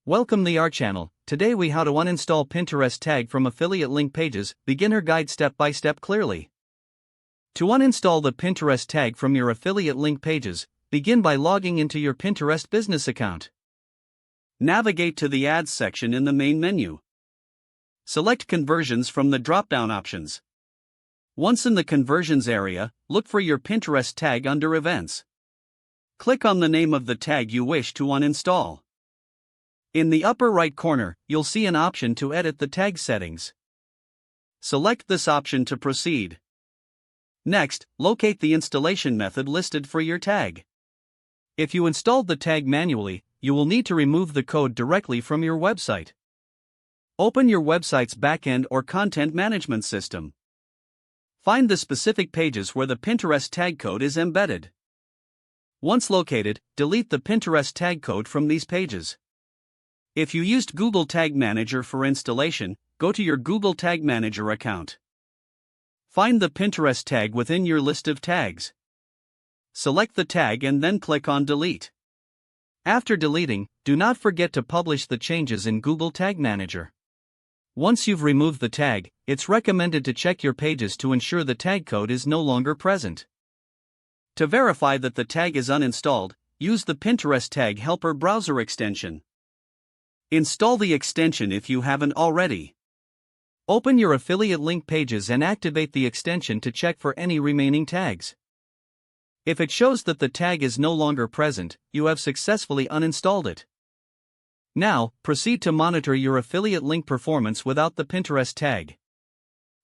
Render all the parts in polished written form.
Welcome to our channel. Today we how to uninstall Pinterest tag from affiliate link pages, beginner guide step by step clearly. To uninstall the Pinterest tag from your affiliate link pages, begin by logging into your Pinterest business account. Navigate to the ads section in the main menu. Select conversions from the drop-down options. Once in the conversions area, look for your Pinterest tag under events. Click on the name of the tag you wish to uninstall. In the upper right corner, you'll see an option to edit the tag settings. Select this option to proceed. Next, locate the installation method listed for your tag. If you installed the tag manually, you will need to remove the code directly from your website. Open your website's backend or content management system. Find the specific pages where the Pinterest tag code is embedded. Once located, delete the Pinterest tag code from these pages. If you used Google Tag Manager for installation, go to your Google Tag Manager account. Find the Pinterest tag within your list of tags. Select the tag and then click on Delete. After deleting, do not forget to publish the changes in Google Tag Manager. Once you've removed the tag, it's recommended to check your pages to ensure the tag code is no longer present. To verify that the tag is uninstalled, use the Pinterest Tag Helper browser extension. Install the extension if you haven't already. Open your affiliate link pages and activate the extension to check for any remaining tags. If it shows that the tag is no longer present, you have successfully uninstalled it. Now, proceed to monitor your affiliate link performance without the Pinterest tag.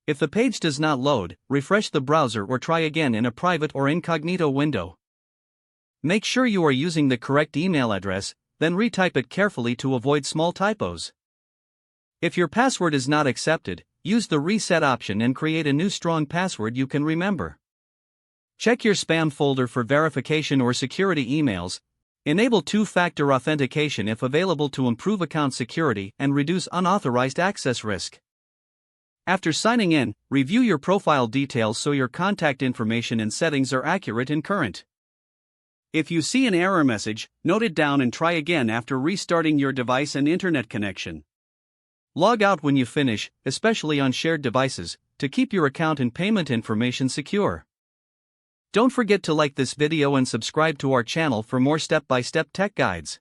If the page does not load, refresh the browser or try again in a private or incognito window. Make sure you are using the correct email address, then retype it carefully to avoid small typos. If your password is not accepted, use the reset option and create a new strong password you can remember. Check your spam folder for verification or security emails. Enable two-factor authentication if available to improve account security and reduce unauthorized access risk. After signing in, review your profile details so your contact information and settings are accurate and current. If you see an error message, note it down and try again after restarting your device and internet connection. Log out when you finish, especially on shared devices, to keep your account and payment information secure. Don't forget to like this video and subscribe to our channel for more step-by-step tech guides.